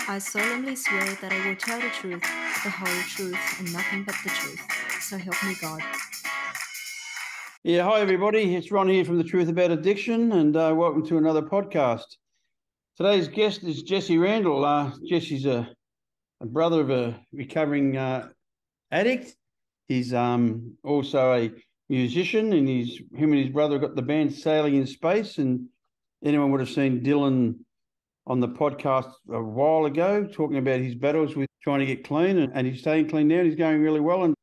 I solemnly swear that I will tell the truth, the whole truth, and nothing but the truth. So help me God. Yeah, hi everybody. It's Ron here from The Truth About Addiction, and welcome to another podcast. Today's guest is Jesse Randall. Jesse's a brother of a recovering addict. He's also a musician, and him and his brother got the band Sailing in Space. And anyone would have seen Dylan on the podcast a while ago talking about his battles with trying to get clean, and he's staying clean now. He's going really well, and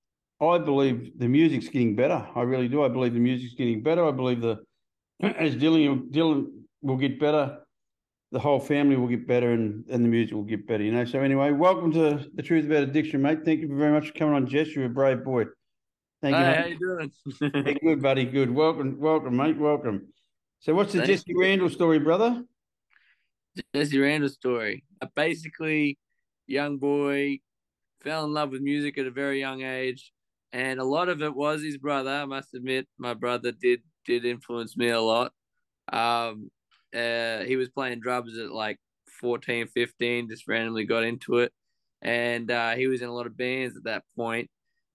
I believe the music's getting better. I really do. I believe the music's getting better. I believe as Dylan will get better, the whole family will get better, and the music will get better, you know. So anyway, welcome to The Truth About Addiction, mate. Thank you very much for coming on, Jess. You're a brave boy. Thank you, Hey, mate. how you doing? Hey, good, buddy. Good. Welcome, mate. Welcome. So what's the Thank Jesse Randall story, brother? Jesse Randall story. Basically, young boy fell in love with music at a very young age, and a lot of it was his brother. I must admit, my brother did influence me a lot. Um, he was playing drums at like 14, 15, just randomly got into it, and he was in a lot of bands at that point.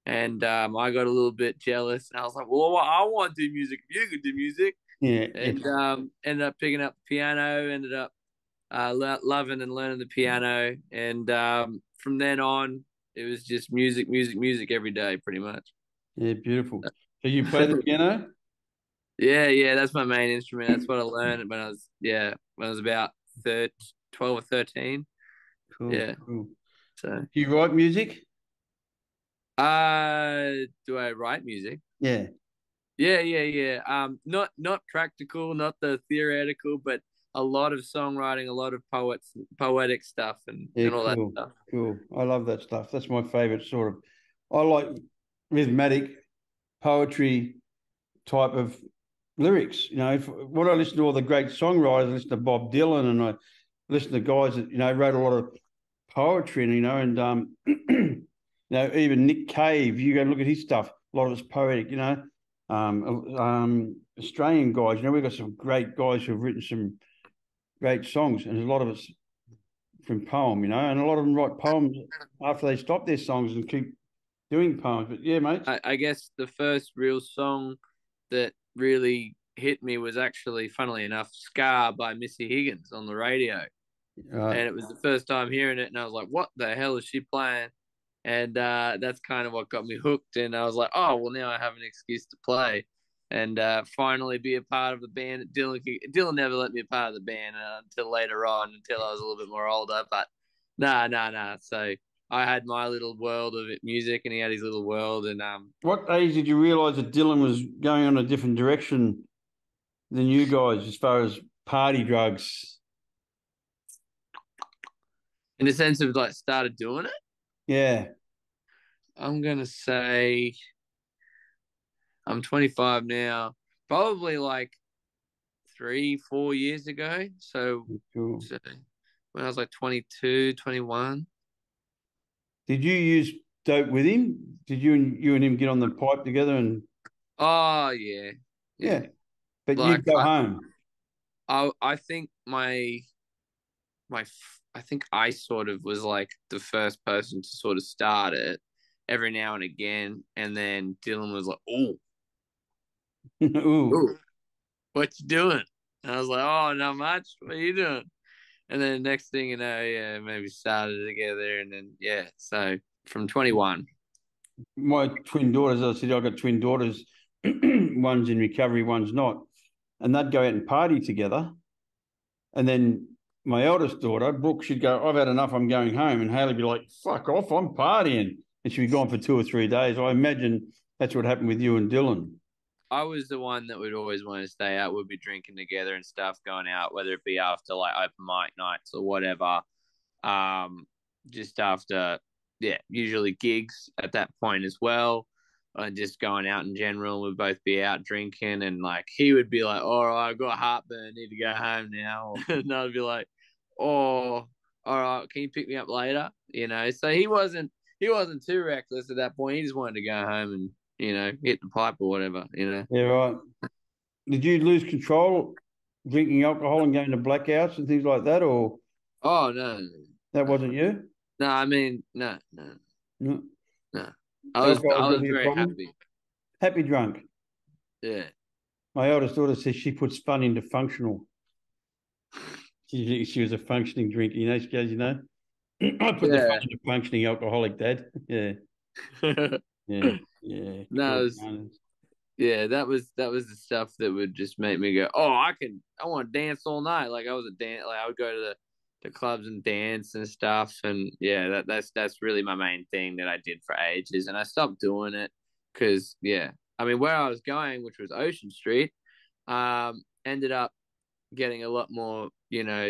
And I got a little bit jealous, and I was like, "Well, I want to do music. If you can do music." Yeah. And ended up picking up the piano. Ended up loving and learning the piano, and from then on, it was just music, music, music every day, pretty much. Yeah, beautiful. So you play the piano? Yeah, that's my main instrument. That's what I learned when I was about 12 or 13. Cool, Yeah. cool. So, Do you write music? do I write music? Yeah. Yeah. Not practical, not the theoretical, but a lot of songwriting, a lot of poetic stuff, Yeah, and all that cool, stuff. cool. I love that stuff. That's my favorite sort of. I like rhythmic poetry type of lyrics. You know, when I listen to all the great songwriters, I listen to Bob Dylan, and I listen to guys that wrote a lot of poetry, and even Nick Cave. You go and look at his stuff. A lot of it's poetic. Australian guys. We've got some great guys who've written some great songs, and a lot of it's from poem, and a lot of them write poems after they stop their songs and keep doing poems. But yeah, mate. I guess the first real song that really hit me was actually, funnily enough, Scar by Missy Higgins on the radio. And it was the first time hearing it, and I was like, what the hell is she playing? And that's kind of what got me hooked. And I was like, oh, well, now I have an excuse to play and finally be a part of the band. Dylan never let me be a part of the band until later on, until I was a little bit more older. But nah. So I had my little world of music, and he had his little world. And what age did you realise that Dylan was going on a different direction than you guys as far as party drugs? in the sense of like started doing it, Yeah. I'm gonna say I'm 25 now. Probably like 3, 4 years ago. Cool. So when I was like 22, 21. Did you use dope with him? Did you and him get on the pipe together and? Oh yeah. Yeah. But Like you'd go home. I think I think I sort of was like the first person to sort of start it every now and again, and then Dylan was like, "Oh, Ooh. what you doing?" And I was like, "Oh, not much. What are you doing?" And then next thing you know, yeah, maybe started together, and then yeah. So from 21. My twin daughters, as I said, I've got twin daughters. One's in recovery, one's not. And they'd go out and party together. And then my eldest daughter, Brooke, she'd go, I've had enough, I'm going home. And Haley'd be like, fuck off, I'm partying. And she'd be gone for 2 or 3 days. I imagine that's what happened with you and Dylan. I was the one that would always want to stay out. We'd be drinking together and stuff, going out, whether it be after like open mic nights or whatever. Just after, yeah, usually gigs at that point as well. And just going out in general. We'd both be out drinking, and like he would be like, all right, I've got heartburn, need to go home now. And I'd be like, oh, all right, can you pick me up later? So he wasn't too reckless at that point. He just wanted to go home and, hit the pipe or whatever. Yeah, right. Did you lose control drinking alcohol and going to blackouts and things like that, or? Oh no, That wasn't you? No, I mean, no. No. I Alcohol's was never your very problem? happy. Happy drunk. Yeah. My eldest daughter says she puts fun into functional. She was a functioning drinker. She goes, I put the fun Yeah. into functioning alcoholic, Dad. Yeah. Yeah. Yeah. No, Cool. yeah, that was the stuff that would just make me go, oh, I want to dance all night. Like I was a dance, like I would go to the clubs and dance and stuff, and yeah, that's really my main thing that I did for ages, and I stopped doing it because yeah, I mean where I was going, which was Ocean Street, ended up getting a lot more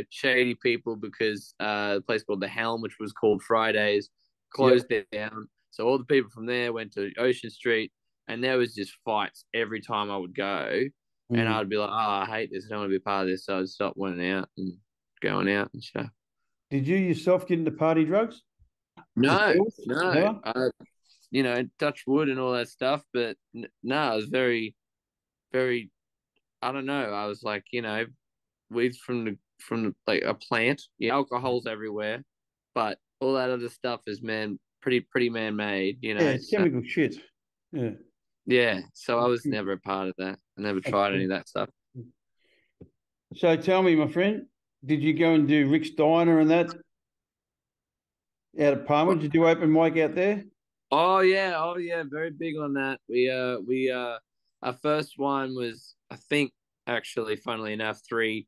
shady people because the place called the Helm, which was called Fridays, Yep. closed down. So all the people from there went to Ocean Street, and there was just fights every time I would go, and I'd be like, "Oh, I hate this. I don't want to be part of this." So I'd stop went out and going out and stuff. Did you yourself get into party drugs? No, Yourself? no, Never? touch wood and all that stuff, but no, I was very, very. I don't know. I was like, weeds from like a plant. Yeah, alcohol's everywhere, but all that other stuff is pretty man made. Yeah, it's So chemical shit. Yeah. yeah, so I was never a part of that. I never That's tried any cool. of that stuff. So tell me, my friend, did you go and do Rick's Diner and that out of Palmer? Did you do open mic out there? Oh yeah, very big on that. We our first one was I think actually, funnily enough, three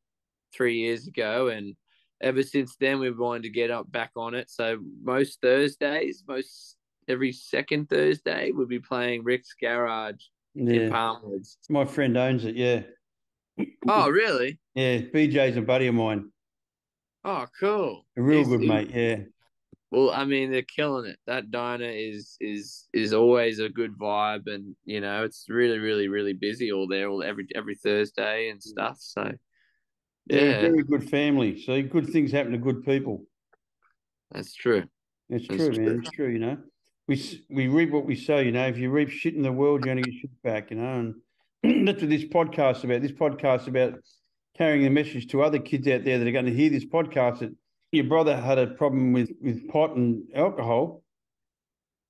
years ago, and ever since then we've wanted to get up back on it. So most Thursdays, most every second Thursday, we'll be playing Rick's Garage in Yeah. Palmwoods. My friend owns it, yeah. Oh really? Yeah, BJ's a buddy of mine. Oh cool. A real good mate, yeah. Well, I mean, they're killing it. That diner is always a good vibe, and it's really, really, really busy all there, all every Thursday and stuff. So They're a yeah, very good family. So good things happen to good people. that's true. It's That's true, man. true. It's true, We reap what we sow, If you reap shit in the world, you're going to get shit back, And that's what this podcast about. This podcast about carrying a message to other kids out there that are going to hear this podcast that your brother had a problem with pot and alcohol,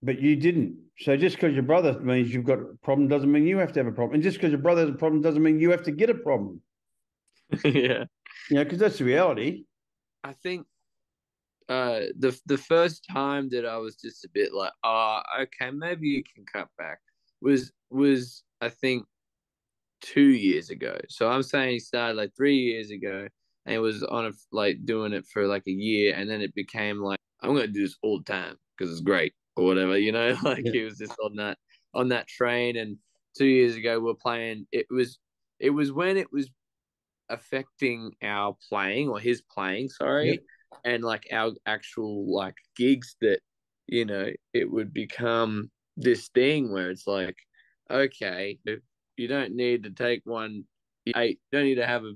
but you didn't. So just because your brother means you've got a problem doesn't mean you have to have a problem. And just because your brother has a problem doesn't mean you have to get a problem. Yeah, Because that's the reality. I think the first time that I was just a bit like, oh, okay, maybe you can cut back was I think 2 years ago. So I'm saying he started like 3 years ago, and it was on like doing it for like a year, and then it became like I'm gonna do this all the time because it's great or whatever, Like Yeah. he was just on that train. And 2 years ago we're playing. It was when it was affecting our playing or his playing, Yep. sorry, and like our actual like gigs that it would become this thing where it's like, okay, you don't need to take one eight, you don't need to have a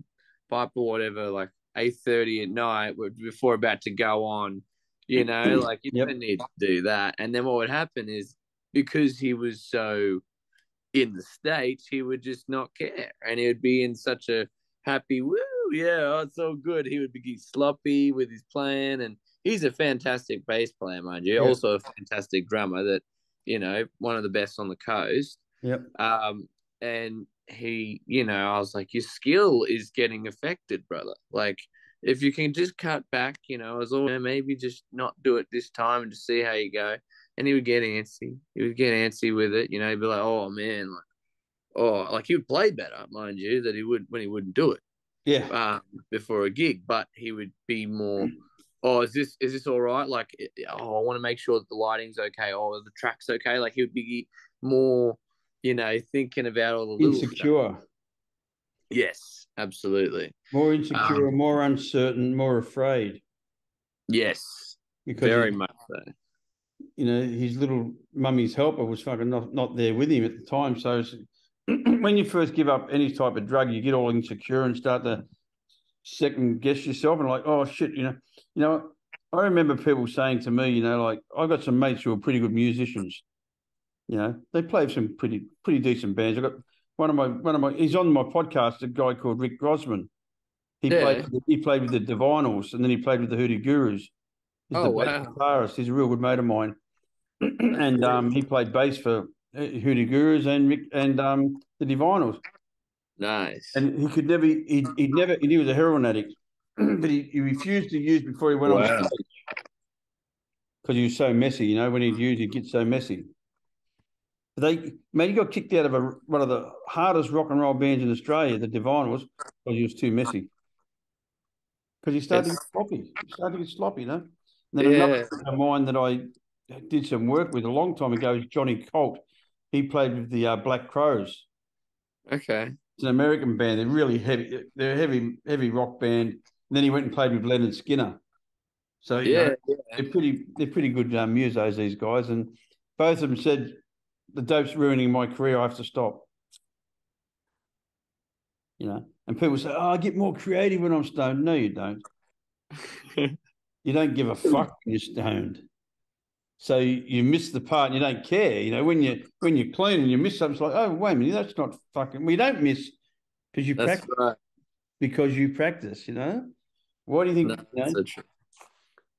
pipe or whatever like 8:30 at night before about to go on, like you Yep. don't need to do that. And then what would happen is because he was so in the States, he would just not care. And he would be in such a happy, woo, yeah, oh, it's so good. He would be sloppy with his playing. And he's a fantastic bass player, mind you. Yep. Also a fantastic drummer that, one of the best on the coast. Yep. And he, I was like, your skill is getting affected, brother. Like, if you can just cut back, as always, maybe just not do it this time and just see how you go. And he would get antsy. He would get antsy with it. He'd be like, "Oh man, like he would play better, mind you, that he would when he wouldn't do it, Yeah. before a gig. But he would be more, oh, is this all right? Like, oh, I want to make sure that the lighting's okay, or the track's okay. Like he would be more, thinking about all the little stuff. Insecure. Yes, absolutely. More insecure, more uncertain, more afraid. Yes, because very much so. His little mummy's helper was fucking not there with him at the time. So when you first give up any type of drug, you get all insecure and start to second guess yourself and like, oh shit, I remember people saying to me, like I've got some mates who are pretty good musicians. They play some pretty decent bands. I got one of my he's on my podcast, a guy called Rick Grossman. He played with the Divinals, and then he played with the Hoodoo Gurus. He's Oh the bass wow. guitarist. He's a real good mate of mine, and he played bass for Hootie Gurus and the Divinals. Nice. And he could never, he'd never, and he was a heroin addict, but he refused to use before he went on Wow. stage because he was so messy. You know, when he'd use, he'd get so messy. He got kicked out of one of the hardest rock and roll bands in Australia, the Divinals, because he was too messy. Because he started to It's get sloppy. He started to get sloppy, you know. And then another yeah. friend of mine that I did some work with a long time ago is Johnny Colt. He played with the Black Crows. Okay. It's an American band. They're really heavy. They're a heavy rock band. And then he went and played with Leonard Skinner. So Yeah. they're pretty good musos, these guys. And both of them said the dope's ruining my career. I have to stop. You know, and people say, "Oh, I get more creative when I'm stoned." No, you don't. You don't give a fuck when you're stoned. So you miss the part and you don't care. You know, when you're clean and you miss something, it's like, oh, wait a minute, that's not fucking. We don't miss because you That's practice. right. Because you practice. You know, why do you No, think? You that's know, so true.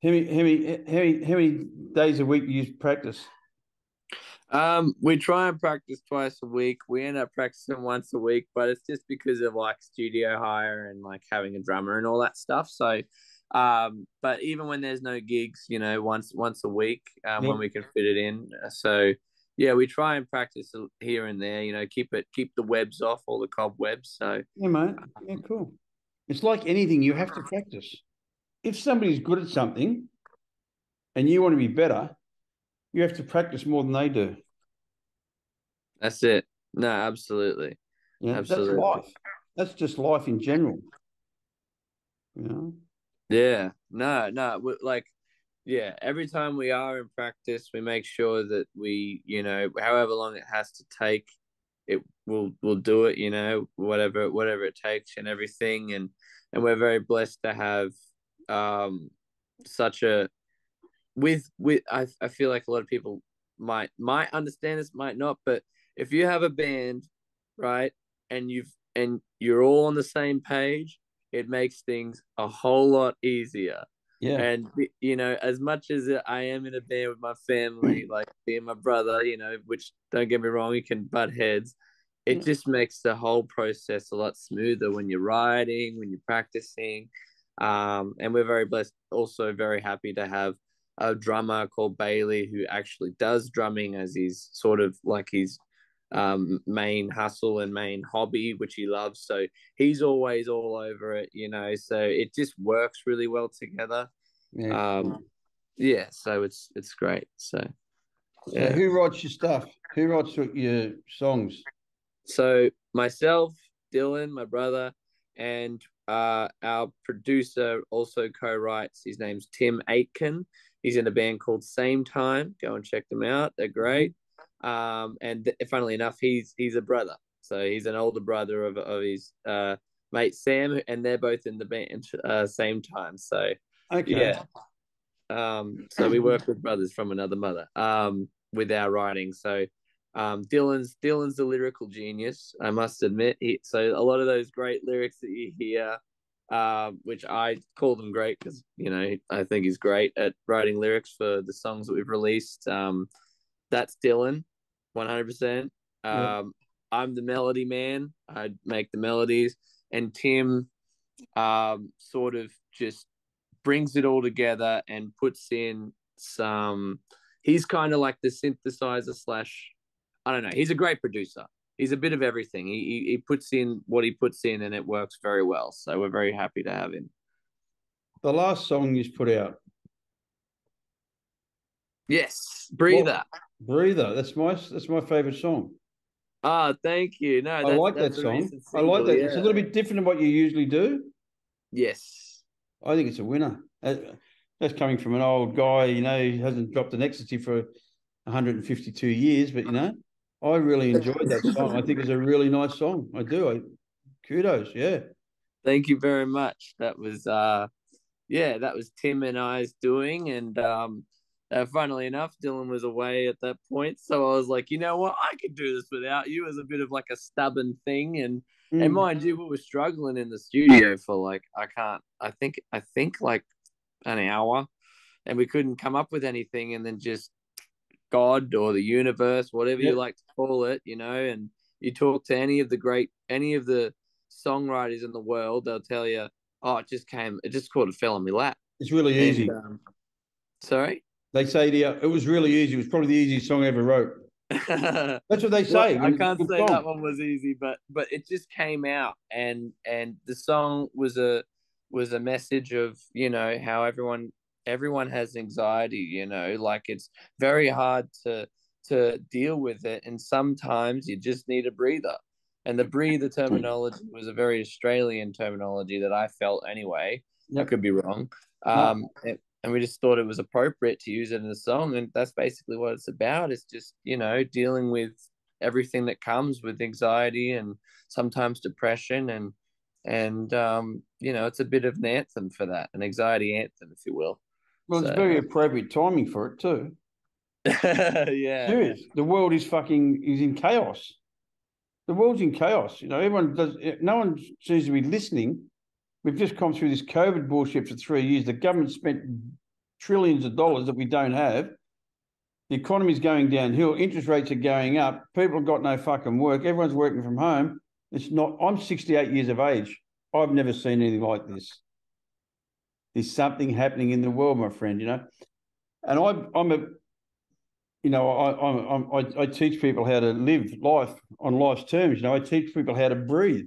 how many days a week do you practice? We try and practice twice a week. We end up practicing once a week, but it's just because of like studio hire and like having a drummer and all that stuff. So, but even when there's no gigs, you know, once a week, Yep. when we can fit it in. So, yeah, we try and practice here and there. You know, keep the webs off, all the cobwebs. So, Yeah, mate. Yeah, cool. It's like anything, you have to practice. If somebody's good at something and you want to be better, you have to practice more than they do. that's it. No, absolutely, Yeah, that's absolutely. life. That's just life in general. You know. Yeah, no, like, yeah, every time we are in practice, we make sure that we, you know, however long it has to take, we'll do it, you know, whatever it takes and everything, and we're very blessed to have such a with I feel like a lot of people might understand this, might not, but if you have a band, right, and you're all on the same page, it makes things a whole lot easier. Yeah. And you know, as much as I am in a band with my family, like being my brother, you know, which don't get me wrong, you can butt heads. It Yeah. just makes the whole process a lot smoother when you're writing, when you're practicing. And we're very blessed, also very happy to have a drummer called Bailey who actually does drumming as his sort of like his main hustle and main hobby, which he loves. So he's always all over it, you know. So it just works really well together. Yeah. Yeah, so it's great. So So yeah. who writes your stuff? Who writes your songs? So myself, Dylan, my brother, and our producer also co-writes. His name's Tim Aitken. He's in a band called Same Time. Go and check them out. They're great. And funnily enough, he's a brother. So he's an older brother of his mate Sam, and they're both in the band Same Time. So Okay. yeah. So we work with brothers from another mother. With our writing. So Dylan's the lyrical genius, I must admit. So a lot of those great lyrics that you hear, which I call them great because, you know, I think he's great at writing lyrics for the songs that we've released. That's Dylan, 100%. Yeah. I'm the melody man. I make the melodies, and Tim sort of just brings it all together and puts in some. He's kind of like the synthesizer slash. I don't know. He's a great producer. He's a bit of everything. He puts in what he puts in, and it works very well. So we're very happy to have him. The last song you put out. Yes, breather. Breather. That's my favorite song. Ah, thank you. No, I like that that's a song. recent I like single. that. It's a Yeah. little bit different than what you usually do. Yes. I think it's a winner. That's coming from an old guy, you know, who hasn't dropped an ecstasy for 152 years, but, you know, I really enjoyed that song. I think it's a really nice song. I do. Kudos. Yeah. Thank you very much. That was yeah, that was Tim and I's doing, and funnily enough, Dylan was away at that point, so I was like, you know what, I could do this without you. As a bit of like a stubborn thing, and mind you, we were struggling in the studio for like I think like an hour, and we couldn't come up with anything, and then just God or the universe, whatever you like to call it, and you talk to any of the songwriters in the world, they'll tell you, oh, it just sort of fell on my lap. It's really easy. Sorry? They say to you, it was really easy. It was probably the easiest song I ever wrote. That's what they say. Well, I can't say that one was easy, but it just came out, and the song was a message of, how everyone has anxiety, like it's very hard to deal with it, and sometimes you just need a breather. And the breather terminology was a very Australian terminology that I felt anyway. Yep. I could be wrong. And we just thought it was appropriate to use it in the song. And that's basically what it's about. It's just, dealing with everything that comes with anxiety and sometimes depression. And it's a bit of an anthem for that, an anxiety anthem, if you will. Well, it's very appropriate timing for it too. Yeah. Serious. The world is in chaos. The world's in chaos. No one seems to be listening. We've just come through this COVID bullshit for 3 years. The government spent trillions of dollars that we don't have. The economy's going downhill. Interest rates are going up. People have got no fucking work. Everyone's working from home. I'm 68 years of age. I've never seen anything like this. There's something happening in the world, my friend, And I teach people how to live life on life's terms. I teach people how to breathe.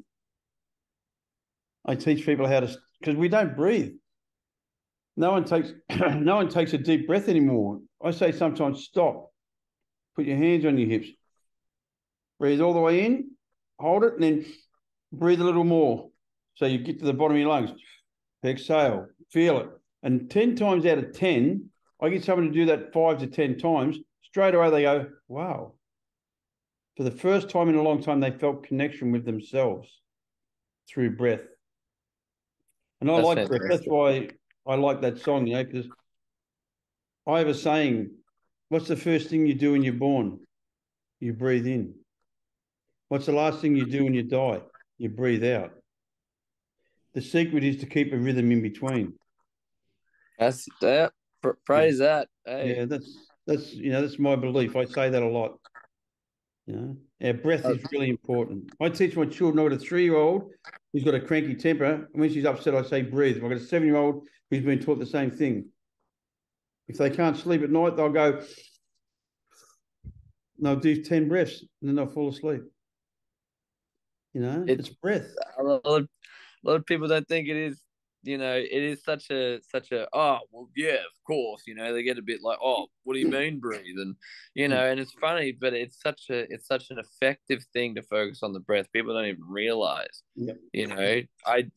I teach people how to, because we don't breathe. No one takes a deep breath anymore. I say sometimes stop. Put your hands on your hips. Breathe all the way in, hold it, and then breathe a little more. So you get to the bottom of your lungs. Exhale, feel it. And 10 times out of 10, I get someone to do that 5 to 10 times. Straight away they go, wow. For the first time in a long time, they felt connection with themselves through breath. And I like breath. That's why I like that song, because I have a saying, what's the first thing you do when you're born? You breathe in. What's the last thing you do when you die? You breathe out. The secret is to keep a rhythm in between. That's that. Praise that. Hey. Yeah, that's my belief. I say that a lot. Our breath is really important. I teach my children. I've got a 3-year-old who's got a cranky temper. And when she's upset, I say breathe. I've got a 7-year-old who's been taught the same thing. If they can't sleep at night, they'll go, they'll do 10 breaths and then they'll fall asleep. It's breath. A lot of people don't think it is. It is such a oh well, yeah, of course. They get a bit like, oh, what do you mean breathe? And and it's funny, but it's such an effective thing to focus on the breath. People don't even realize. Yep.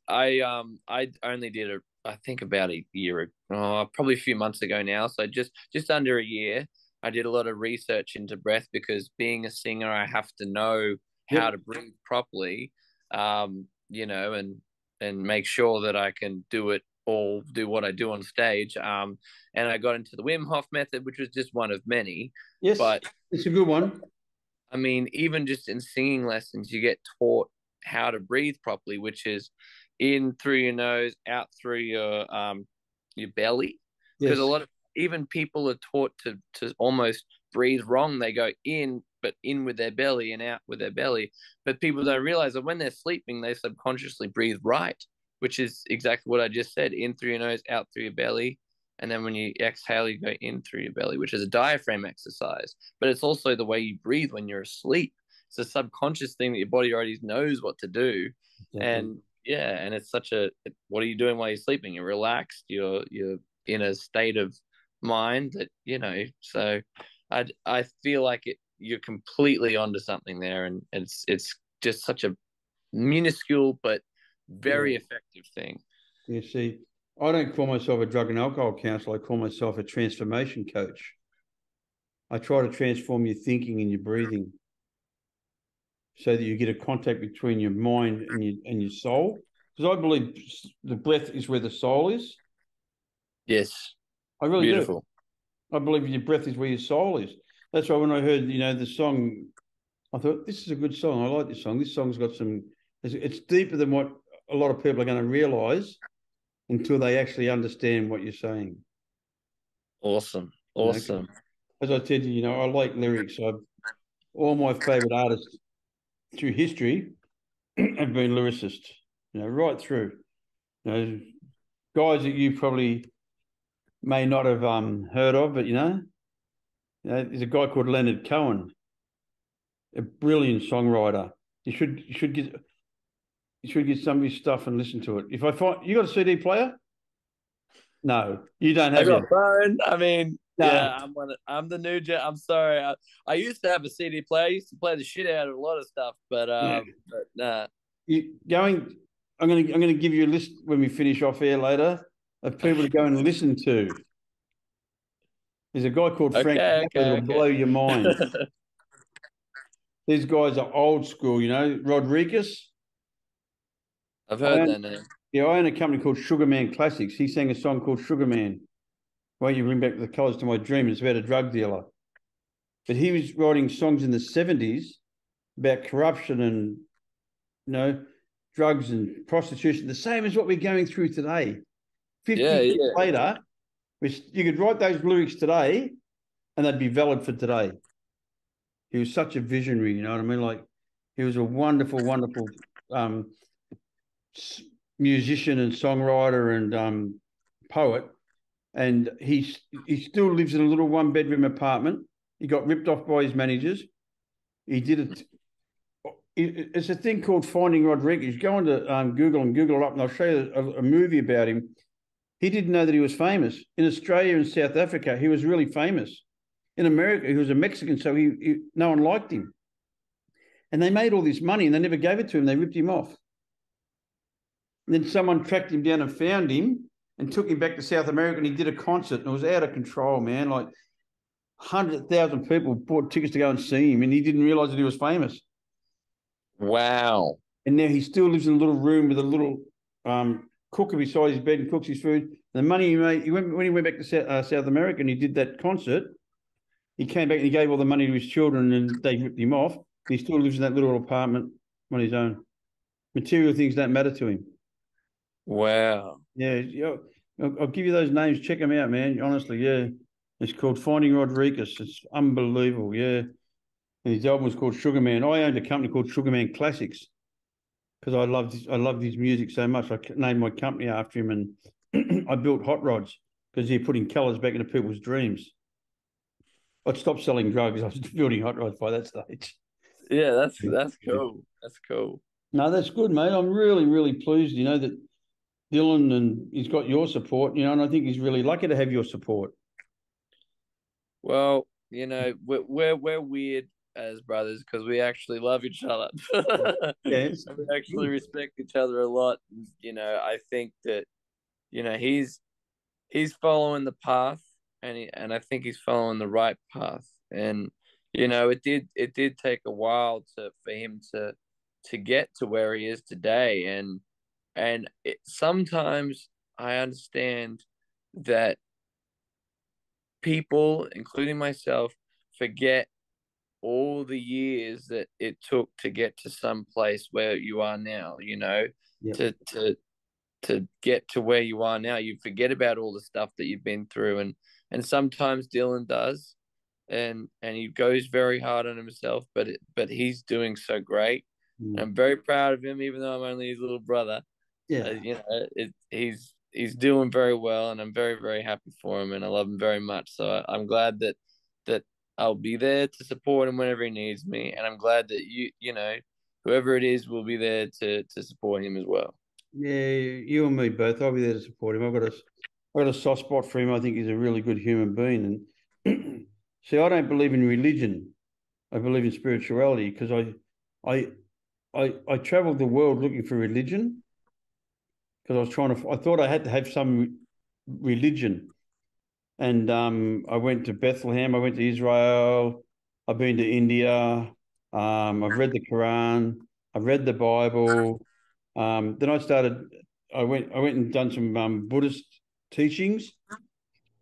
I only did I think about a year, probably a few months ago now. So just under a year, I did a lot of research into breath, because being a singer, I have to know how to breathe properly. And make sure that I can do what I do on stage. And I got into the Wim Hof method, which was just one of many. Yes, but it's a good one. I mean, even just in singing lessons, you get taught how to breathe properly, which is in through your nose, out through your belly. Because a lot of even people are taught to almost breathe wrong. They go in, but in with their belly and out with their belly. But people don't realize that when they're sleeping, they subconsciously breathe right, which is exactly what I just said. In through your nose, out through your belly. And then when you exhale, you go in through your belly, which is a diaphragm exercise. But it's also the way you breathe when you're asleep. It's a subconscious thing that your body already knows what to do. Exactly. And it's what are you doing while you're sleeping? You're relaxed. You're in a state of mind that, so I feel like you're completely onto something there, and it's just such a minuscule but very effective thing. You see, I don't call myself a drug and alcohol counselor. I call myself a transformation coach. I try to transform your thinking and your breathing so that you get a contact between your mind and your soul. Because I believe the breath is where the soul is. Yes. I really Beautiful. do. I believe your breath is where your soul is. That's why when I heard, the song, I thought, this is a good song. I like this song. This song's got it's deeper than what a lot of people are going to realise until they actually understand what you're saying. Awesome. You know, Awesome. as I said to you, I like lyrics. All my favourite artists through history have been lyricists, right through. Guys that you probably may not have heard of, but there's a guy called Leonard Cohen, a brilliant songwriter. You should get some of his stuff and listen to it. If I find you got a CD player, no, you don't I have got you. phone. I mean, No, I'm the new gen. I'm sorry. I used to have a CD player. I used to play the shit out of a lot of stuff, but yeah. nah. You going? I'm going to give you a list when we finish off here later of people to go and listen to. There's a guy called Frank Okay, Zappa okay, that'll blow your mind. okay. These guys are old school, Rodriguez. I've I heard own, that name. yeah, I own a company called Sugarman Classics. He sang a song called Sugarman. Won't you bring back the colours to my dream? It's about a drug dealer. But he was writing songs in the 70s about corruption and, drugs and prostitution, the same as what we're going through today. 50 Yeah, years yeah. later, you could write those lyrics today and they'd be valid for today. He was such a visionary, you know what I mean? Like, he was a wonderful, wonderful musician and songwriter and poet. And he still lives in a little one-bedroom apartment. He got ripped off by his managers. He did it. It's a thing called Finding Rodriguez. Go on to Google and Google it up, and I'll show you a movie about him. He didn't know that he was famous. In Australia and South Africa, he was really famous. In America, he was a Mexican, so no one liked him. And they made all this money, and they never gave it to him. They ripped him off. And then someone tracked him down and found him and took him back to South America, and he did a concert, and it was out of control, man. Like 100,000 people bought tickets to go and see him, and he didn't realize that he was famous. Wow. And now he still lives in a little room with a little cooker beside his bed and cooks his food. The money he made, when he went back to South America and he did that concert, he came back and he gave all the money to his children, and they ripped him off. He still lives in that little apartment on his own. Material things don't matter to him. Wow. Yeah, I'll give you those names. Check them out, man. Honestly, yeah. It's called Finding Rodriguez. It's unbelievable, yeah. And his album was called Sugarman. I owned a company called Sugarman Classics because I loved his music so much. I named my company after him, and I built hot rods because he putting colours back into people's dreams. I'd stopped selling drugs. I was building hot rods by that stage. Yeah, that's cool. That's cool. No, that's good, mate. I'm really, really pleased, that Dylan and he's got your support, and I think he's really lucky to have your support. Well, we're weird as brothers because we actually love each other. Yes. And we actually respect each other a lot. I think that he's following the path, and I think he's following the right path. And it did take a while for him to get to where he is today. And sometimes I understand that people, including myself, forget all the years that it took to get to some place where you are now. Yep. To get to where you are now, you forget about all the stuff that you've been through, and sometimes Dylan does, and he goes very hard on himself, but he's doing so great. I'm very proud of him, even though I'm only his little brother. Yeah. He's doing very well, and I'm very, very happy for him, and I love him very much. So I'm glad that I'll be there to support him whenever he needs me, and I'm glad that whoever it is will be there to support him as well. Yeah, you and me both. I'll be there to support him. I've got a soft spot for him. I think he's a really good human being. And see, I don't believe in religion. I believe in spirituality because I traveled the world looking for religion because I thought I had to have some religion. And I went to Bethlehem. I went to Israel. I've been to India. I've read the Quran. I've read the Bible. Then I went and done some Buddhist teachings,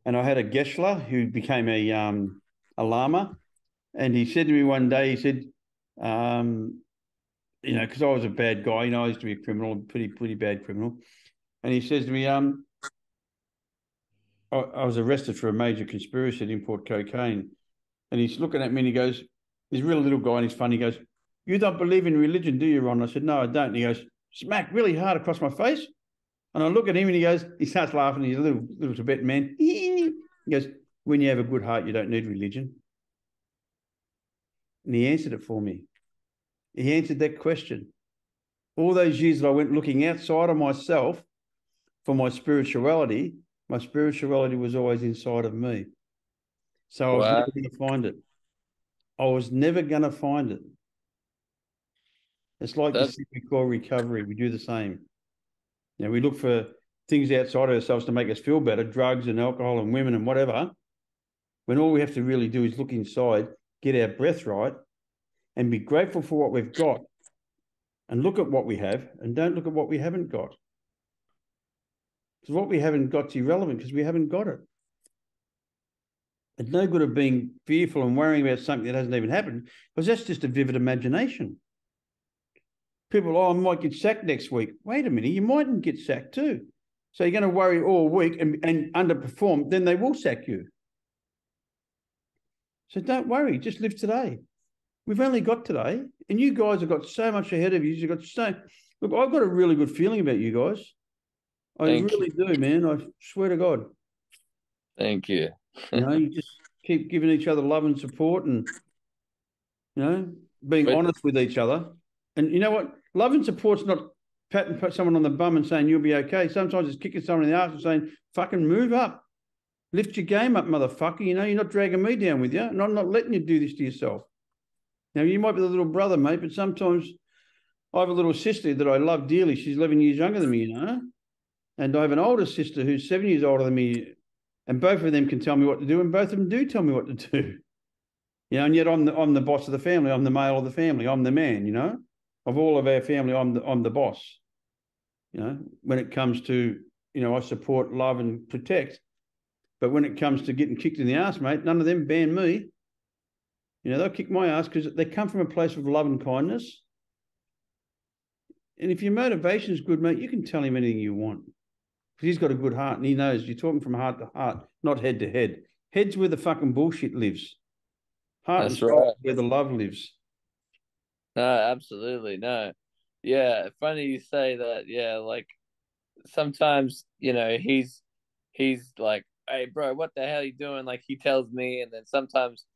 and I had a Geshe who became a lama, and he said to me one day, he said, because I was a bad guy, I used to be a criminal, pretty bad criminal, and he says to me, I was arrested for a major conspiracy to import cocaine. And he's looking at me and he goes, he's a real little guy and he's funny. He goes, "You don't believe in religion, do you, Ron?" I said, "No, I don't." And he goes, smack really hard across my face. And I look at him and he starts laughing. He's a little Tibetan man. He goes, "When you have a good heart, you don't need religion." And he answered it for me. He answered that question. All those years that I went looking outside of myself for my spirituality was always inside of me. So I was never going to find it. I was never going to find it. It's like this thing we call recovery. We do the same. We look for things outside of ourselves to make us feel better, drugs and alcohol and women and whatever, when all we have to really do is look inside, get our breath right, and be grateful for what we've got, and look at what we have, and don't look at what we haven't got. Because what we haven't got is irrelevant because we haven't got it. It's no good of being fearful and worrying about something that hasn't even happened, because that's just a vivid imagination. People, I might get sacked next week. Wait a minute, you mightn't get sacked too. So you're going to worry all week and underperform, then they will sack you. So don't worry, just live today. We've only got today, and you guys have got so much ahead of you. You've got so. Look, I've got a really good feeling about you guys. I really do, man. I swear to God. Thank you. You just keep giving each other love and support, and being honest with each other. And you know what? Love and support's not patting someone on the bum and saying you'll be okay. Sometimes it's kicking someone in the arse and saying, "Fucking move up, lift your game up, motherfucker." You're not dragging me down with you, and I'm not letting you do this to yourself. Now, you might be the little brother, mate, but sometimes I have a little sister that I love dearly. She's 11 years younger than me, and I have an older sister who's 7 years older than me, and both of them can tell me what to do, and both of them do tell me what to do. And yet I'm the boss of the family. I'm the male of the family. I'm the man, of all of our family. I'm the boss. When it comes to, I support, love, and protect. But when it comes to getting kicked in the ass, mate, none of them ban me. They'll kick my ass because they come from a place of love and kindness. And if your motivation is good, mate, you can tell him anything you want. Because he's got a good heart and he knows you're talking from heart to heart, not head to head. Head's where the fucking bullshit lives. Heart and soul where the love lives. No, absolutely. No. Yeah, funny you say that. Yeah, like sometimes, he's like, "Hey, bro, what the hell are you doing?" Like he tells me, and then sometimes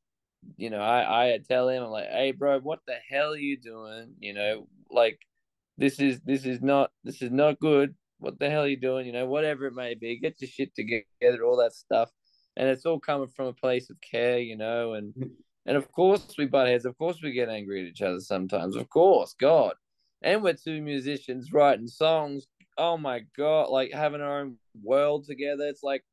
I tell him, I'm like, "Hey, bro, what the hell are you doing? Like this is not good. What the hell are you doing? Whatever it may be, get your shit together, all that stuff." And it's all coming from a place of care, and of course we butt heads. Of course we get angry at each other sometimes. Of course, God. And we're two musicians writing songs. Oh my God, like having our own world together. It's like,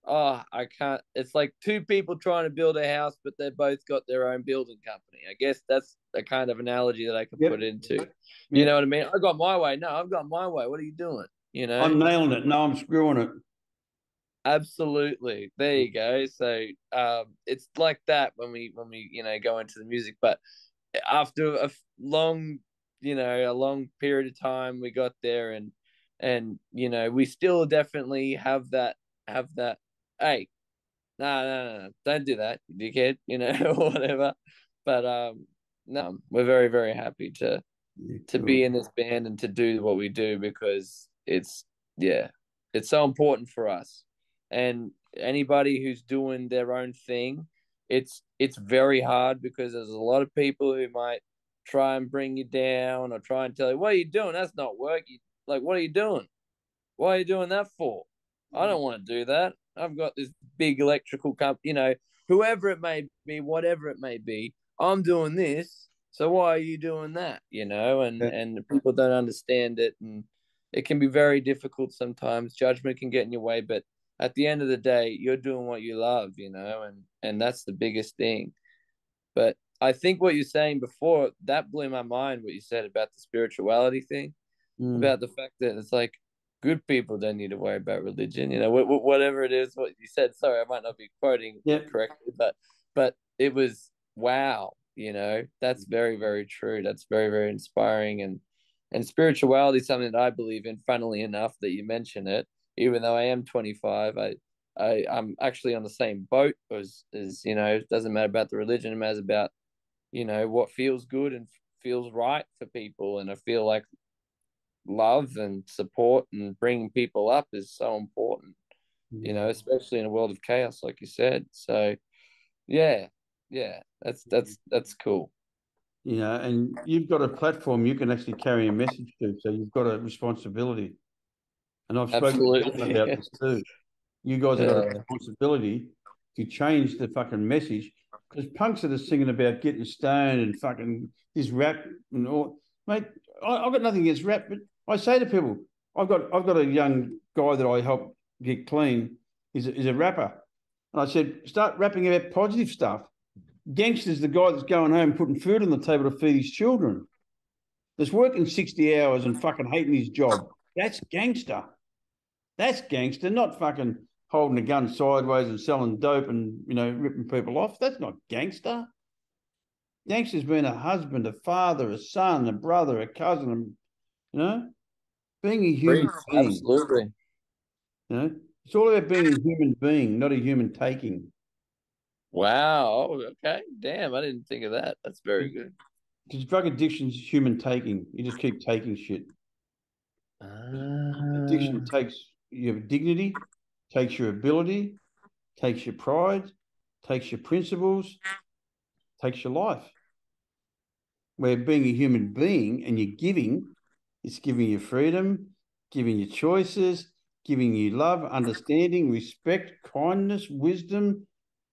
oh, I can't. It's like two people trying to build a house, but they both got their own building company. I guess that's the kind of analogy that I could put into. You know what I mean? I got my way. No, I've got my way. What are you doing? I'm nailing it. No, I'm screwing it. Absolutely. There you go. So it's like that when we go into the music. But after a long period of time, we got there, and we still definitely have that. Hey, no, don't do that, you dickhead, or whatever. But no, we're very, very happy to be in this band and to do what we do because it's so important for us. And anybody who's doing their own thing, it's very hard because there's a lot of people who might try and bring you down or try and tell you, "What are you doing? That's not work." Like, what are you doing? Why are you doing that for? I don't want to do that. I've got this big electrical company, whoever it may be, whatever it may be, I'm doing this. So why are you doing that? And people don't understand it. And it can be very difficult sometimes. Judgment can get in your way. But at the end of the day, you're doing what you love, and that's the biggest thing. But I think what you're saying before, that blew my mind, what you said about the spirituality thing, about the fact that it's like, good people don't need to worry about religion, whatever it is, what you said. Sorry, I might not be quoting correctly, but it was, wow, that's very, very true. That's very, very inspiring. And spirituality is something that I believe in, funnily enough, that you mention it, even though I am 25, I'm actually on the same boat as it doesn't matter about the religion. It matters about what feels good and feels right for people. And I feel like love and support and bringing people up is so important, especially in a world of chaos, like you said. So yeah, that's cool. And you've got a platform you can actually carry a message to, so you've got a responsibility. And I've spoken to John Absolutely. about this too. You guys have got a Yeah. responsibility to change the fucking message, because punks that are singing about getting stoned and fucking this rap and all, mate. I've got nothing against rap, but I say to people, I've got a young guy that I help get clean. He's a rapper, and I said, start rapping about positive stuff. Gangster's the guy that's going home putting food on the table to feed his children. That's working 60 hours and fucking hating his job. That's gangster. That's gangster, not fucking holding a gun sideways and selling dope and, ripping people off. That's not gangster. Gangster's been a husband, a father, a son, a brother, a cousin, being a human being. Absolutely. It's all about being a human being, not a human taking. Wow. Oh, okay. Damn, I didn't think of that. That's very good. Because drug addiction's human taking. You just keep taking shit. Addiction takes your dignity, takes your ability, takes your pride, takes your principles, takes your life. Where being a human being and you're giving, it's giving you freedom, giving you choices, giving you love, understanding, respect, kindness, wisdom.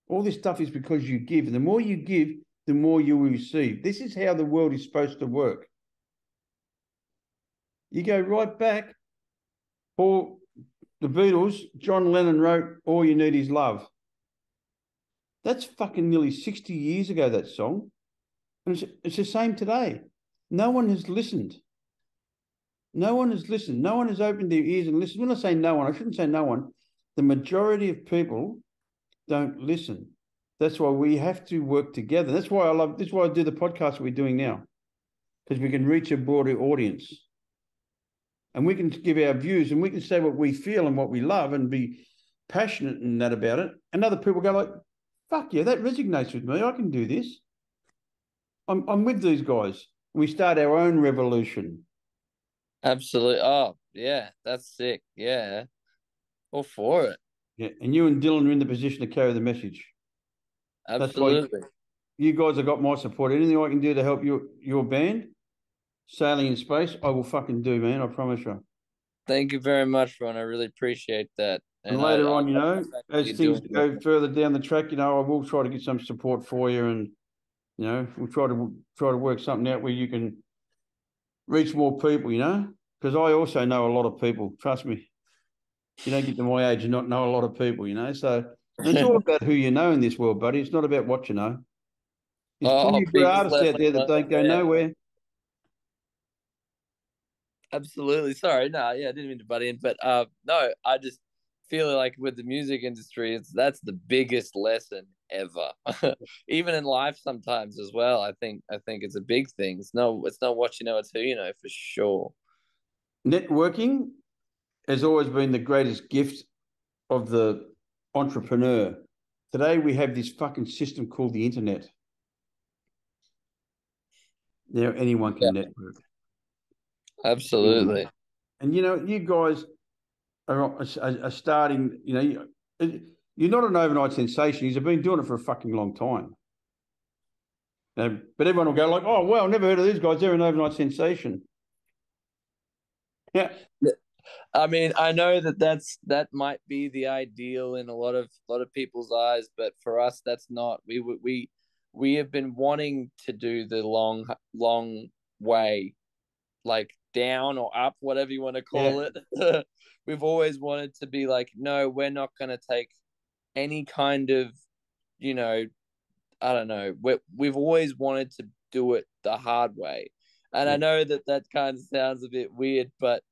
All this stuff is because you give. And the more you give, the more you will receive. This is how the world is supposed to work. You go right back. Paul, the Beatles, John Lennon wrote, "All You Need Is Love." That's fucking nearly 60 years ago, that song. And it's the same today. No one has listened. No one has listened. No one has opened their ears and listened. When I say no one, I shouldn't say no one. The majority of people don't listen. That's why we have to work together. That's why I do the podcast we're doing now, because we can reach a broader audience. And we can give our views and we can say what we feel and what we love and be passionate and that about it. And other people go like, fuck yeah, that resonates with me. I can do this. I'm with these guys. We start our own revolution. Absolutely. Oh, yeah, that's sick. Yeah. All for it. Yeah. And you and Dylan are in the position to carry the message. Absolutely. That's why you guys have got my support. Anything I can do to help your band sailing in space, I will fucking do, man. I promise you. Thank you very much, Ron. I really appreciate that. And later on, as things doing go further down the track, I will try to get some support for you, and we'll try to work something out where you can reach more people. Because I also know a lot of people. Trust me, you don't get to my age and not know a lot of people. So it's all about who you know in this world, buddy. It's not about what you know. There's plenty of good biggest artists out there that lesson don't go learned, man. nowhere. Absolutely. Sorry. No, yeah, I didn't mean to butt in, but no, I just feel like with the music industry, that's the biggest lesson ever. Even in life sometimes as well. I think it's a big thing. It's not what you know, it's who you know for sure. Networking has always been the greatest gift of the entrepreneur. Today we have this fucking system called the internet. Now anyone can network. Absolutely. And you guys are starting. You're not an overnight sensation. You've been doing it for a fucking long time. But everyone will go like, "Oh well, never heard of these guys. They're an overnight sensation." Yeah. I mean, I know that might be the ideal in a lot of people's eyes, but for us, that's not. We have been wanting to do the long way, like down or up, whatever you want to call it. We've always wanted to be like, no, we're not going to take any kind of, I don't know. We've always wanted to do it the hard way, and I know that kind of sounds a bit weird, but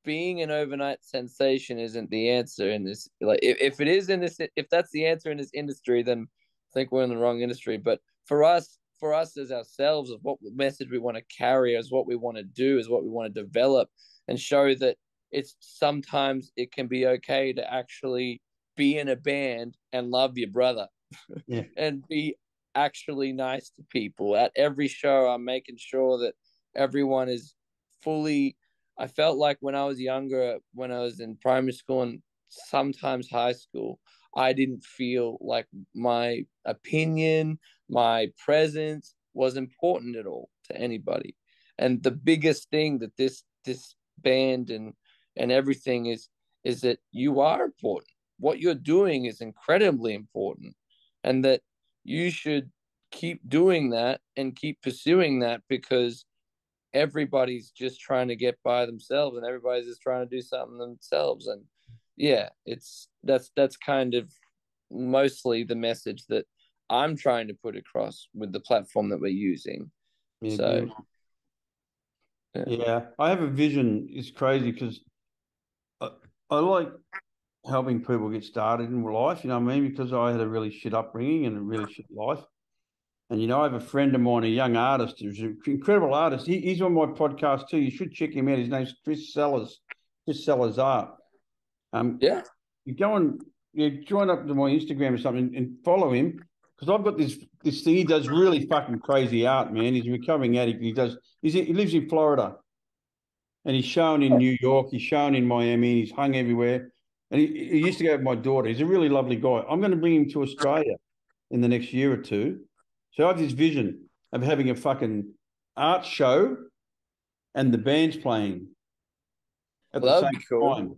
being an overnight sensation isn't the answer in this. Like, if it is in this, if that's the answer in this industry, then I think we're in the wrong industry. But for us as ourselves, of what message we want to carry, as what we want to do, is what we want to develop, and show that it's sometimes it can be okay to actually be in a band and love your brother. Yeah. And be actually nice to people. At every show, I'm making sure that everyone is fully. I felt like when I was younger, when I was in primary school and sometimes high school, I didn't feel like my opinion, my presence was important at all to anybody. And the biggest thing that this band and everything is that you are important. What you're doing is incredibly important, and that you should keep doing that and keep pursuing that, because everybody's just trying to get by themselves and everybody's just trying to do something themselves. And yeah, that's kind of mostly the message that I'm trying to put across with the platform that we're using. Yeah, So yeah, I have a vision. It's crazy because I like helping people get started in life, you know what I mean? Because I had a really shit upbringing and a really shit life. And, you know, I have a friend of mine, a young artist, who's an incredible artist. He's on my podcast too. You should check him out. His name's Chris Sellers Art. yeah, You go and you join up to my Instagram or something and follow him, because I've got this thing. He does really fucking crazy art, man. He's a recovering addict. He lives in Florida, and he's shown in New York. He's shown in Miami. He's hung everywhere. And he used to go with my daughter. He's a really lovely guy. I'm going to bring him to Australia in the next year or two. So I have this vision of having a fucking art show and the band's playing at the same cool. time.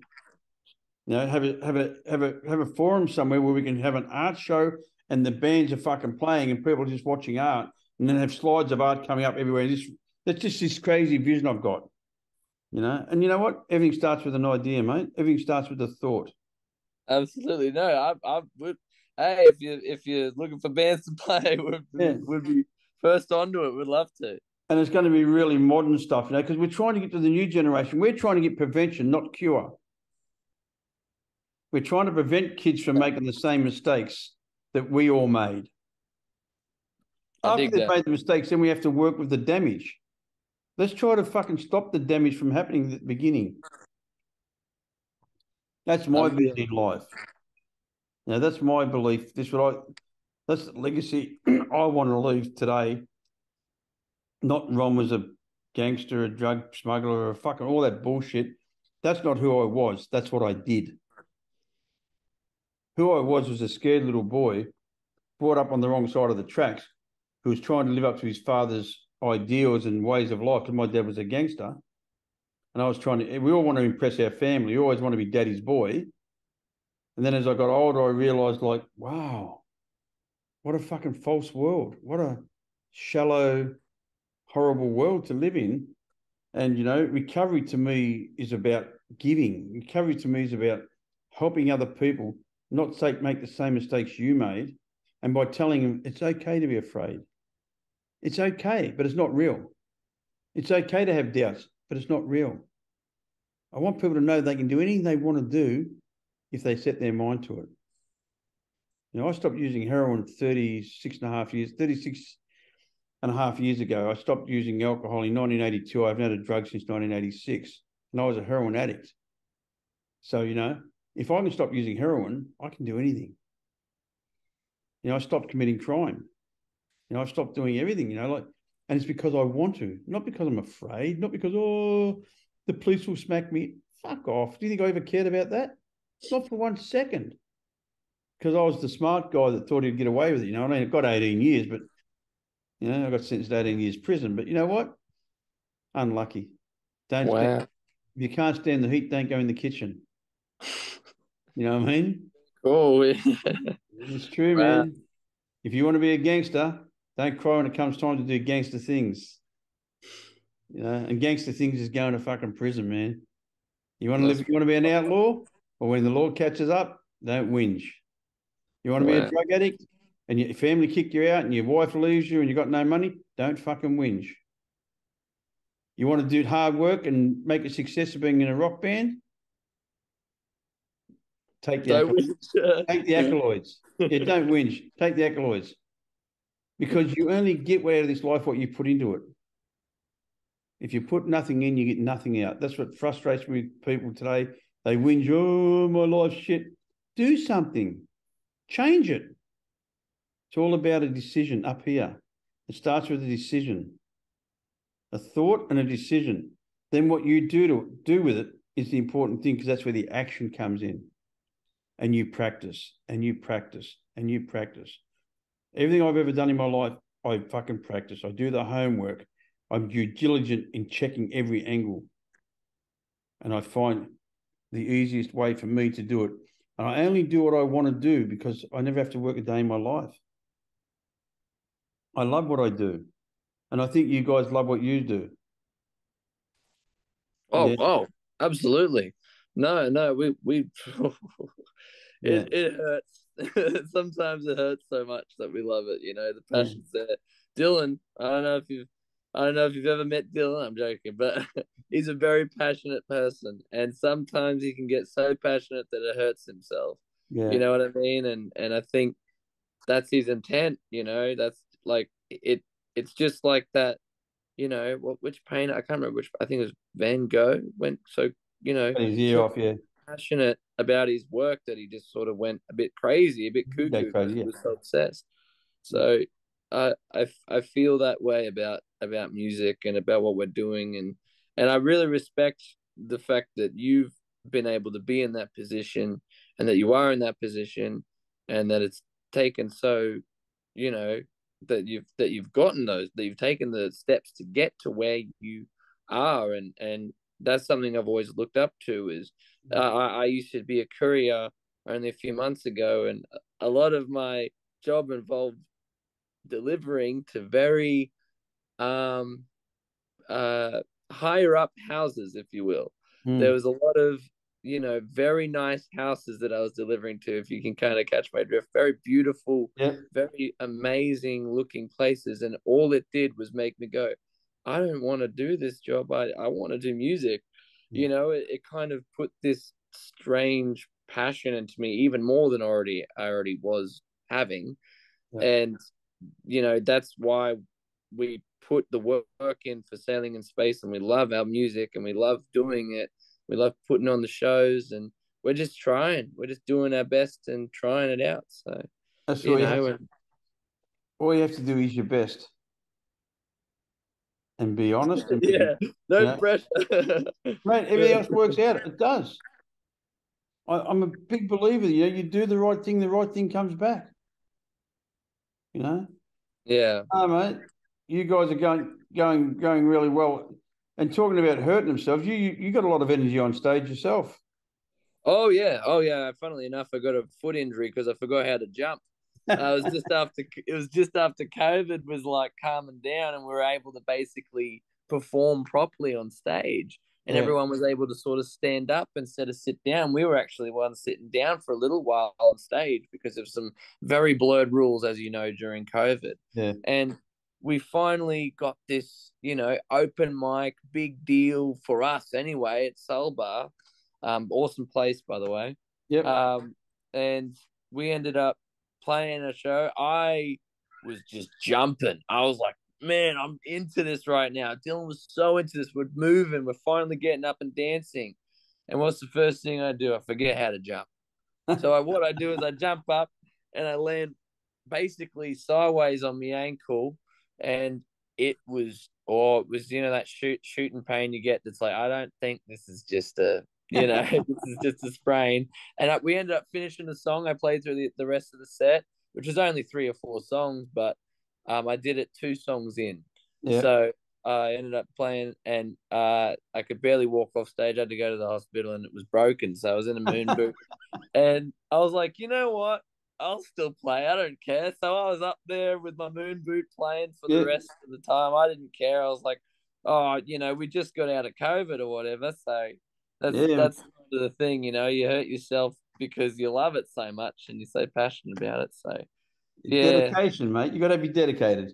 You know, have a forum somewhere where we can have an art show and the bands are fucking playing and people are just watching art, and then have slides of art coming up everywhere. That's just this crazy vision I've got. You know, and you know what? Everything starts with an idea, mate. Everything starts with a thought. Absolutely. No, I would. Hey, if you're looking for bands to play, would be first onto it. We'd love to. And it's going to be really modern stuff, you know, because we're trying to get to the new generation. We're trying to get prevention, not cure. We're trying to prevent kids from making the same mistakes that we all made. After they've made the mistakes, then we have to work with the damage. Let's try to fucking stop the damage from happening at the beginning. That's my vision in life. Now, that's my belief. That's the legacy I want to leave today. Not Ron was a gangster, a drug smuggler, or fucking all that bullshit. That's not who I was. That's what I did. Who I was a scared little boy brought up on the wrong side of the tracks, who was trying to live up to his father's ideals and ways of life, because my dad was a gangster. And I was we all want to impress our family. You always want to be daddy's boy. And then as I got older, I realized, like, wow, what a fucking false world. What a shallow, horrible world to live in. And, you know, recovery to me is about giving. Recovery to me is about helping other people not make the same mistakes you made. And by telling them it's okay to be afraid. It's okay, but it's not real. It's okay to have doubts, but it's not real. I want people to know they can do anything they want to do if they set their mind to it. You know, I stopped using heroin 36 and a half years ago. I stopped using alcohol in 1982. I haven't had a drug since 1986, and I was a heroin addict. So, you know, if I can stop using heroin, I can do anything. You know, I stopped committing crime. You know, I stopped doing everything, you know, like, and it's because I want to, not because I'm afraid, not because, the police will smack me. Fuck off. Do you think I ever cared about that? Not for 1 second. Because I was the smart guy that thought he'd get away with it. You know, I mean, I got 18 years, but, you know, I got sentenced to 18 years prison. But you know what? Unlucky. If you can't stand the heat, don't go in the kitchen. You know what I mean? Cool. It's true, man. If you want to be a gangster, don't cry when it comes time to do gangster things. You know, and gangster things is going to fucking prison, man. You want to live? You want to be an outlaw? Or when the law catches up, don't whinge. You want to be a drug addict and your family kicked you out and your wife leaves you and you got no money? Don't fucking whinge. You want to do hard work and make a success of being in a rock band? Take the accolades. Yeah, don't whinge. Take the accolades. Because you only get out of this life what you put into it. If you put nothing in, you get nothing out. That's what frustrates me with people today. They whinge, oh, my life's shit. Do something. Change it. It's all about a decision up here. It starts with a decision, a thought and a decision. Then what you do with it is the important thing, because that's where the action comes in. And you practice and you practice and you practice. Everything I've ever done in my life, I fucking practice. I do the homework. I'm due diligent in checking every angle. And I find the easiest way for me to do it. And I only do what I want to do because I never have to work a day in my life. I love what I do. And I think you guys love what you do. Oh, Yeah. oh, absolutely. No, we Yeah. it hurts. Sometimes it hurts so much that we love it, the Yeah. passion's there. Dylan, I don't know if you've ever met Dylan, I'm joking, but he's a very passionate person, and sometimes he can get so passionate that it hurts himself. Yeah. You know what I mean? And I think that's his intent, that's like it's just like that, which painter, I can't remember which, I think it was Van Gogh went so, His ear so off, yeah. passionate about his work that he just sort of went a bit crazy, a bit Go cuckoo, crazy, because he yeah. was so obsessed. So I feel that way about music and about what we're doing, and I really respect the fact that you've been able to be in that position, and that you are in that position, and that it's taken so, you know, that you've gotten those, that you've taken the steps to get to where you are, and that's something I've always looked up to. Is I used to be a courier only a few months ago, and a lot of my job involved delivering to very um higher up houses, if you will. There was a lot of, very nice houses that I was delivering to, if you can kind of catch my drift. Very beautiful, Yeah. very amazing looking places. And all it did was make me go, I don't want to do this job. I want to do music. It kind of put this strange passion into me, even more than I already was having. Yeah. And that's why we put the work in for Sailing in Space, and we love our music and we love doing it. We love putting on the shows, and we're just doing our best and trying it out. So That's all all you have to do is your best and be honest and yeah, no pressure. mate, everything else works out. It does. I'm a big believer, you do the right thing comes back. Yeah. Oh, mate, you guys are going really well. And talking about hurting themselves, you got a lot of energy on stage yourself. Oh yeah. Funnily enough, I got a foot injury because I forgot how to jump. It was just after COVID was like calming down, and we were able to basically perform properly on stage, and Yeah. everyone was able to sort of stand up instead of sit down. We were actually ones sitting down for a little while on stage because of some very blurred rules, as you know, during COVID. Yeah. And we finally got this, open mic, big deal for us anyway, at Soul Bar. Awesome place, by the way. Yep. And we ended up playing a show. I was just jumping. I was like, man, I'm into this right now. Dylan was so into this. We're moving. We're finally getting up and dancing. And what's the first thing I do? I forget how to jump. So what I do is I jump up and I land basically sideways on my ankle, and it was that shooting pain you get. That's like, I don't think this is just a this is just a sprain. And we ended up finishing the song. I played through the rest of the set, which was only 3 or 4 songs, but I did it 2 songs in. Yeah. So I ended up playing, and I could barely walk off stage. I had to go to the hospital, and it was broken. So I was in a moon boot, and I was like, you know what? I'll still play. I don't care. So I was up there with my moon boot playing for the rest of the time. I didn't care. I was like, oh, we just got out of COVID or whatever. So that's the thing, you hurt yourself because you love it so much and you're so passionate about it. So Dedication, mate. You got to be dedicated.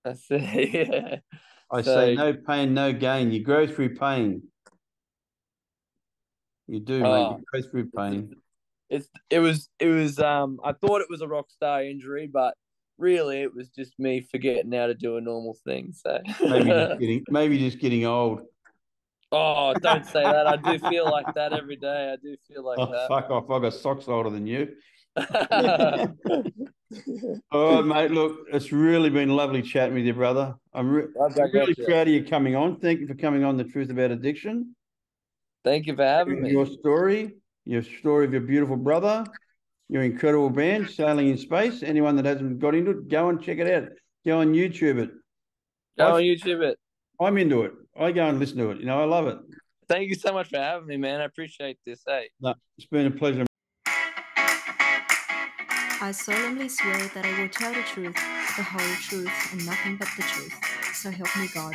That's it. Yeah. I say no pain, no gain. You grow through pain. You do, mate. You go through pain. It was I thought it was a rock star injury, but really it was just me forgetting how to do a normal thing. So maybe just getting old. Oh, don't say that. I do feel like that every day. I do feel like that. Fuck off. I've got socks older than you. All right, mate. Look, it's really been lovely chatting with you, brother. I'm really proud of you coming on. Thank you for coming on The Truth About Addiction. Thank you for having me. Your story of your beautiful brother, your incredible band, Sailing in Space. Anyone that hasn't got into it, go and check it out. Go on YouTube it. Go on YouTube it. I'm into it. I go and listen to it. I love it. Thank you so much for having me, man. I appreciate this. Hey. No, it's been a pleasure. I solemnly swear that I will tell the truth, the whole truth, and nothing but the truth. So help me God.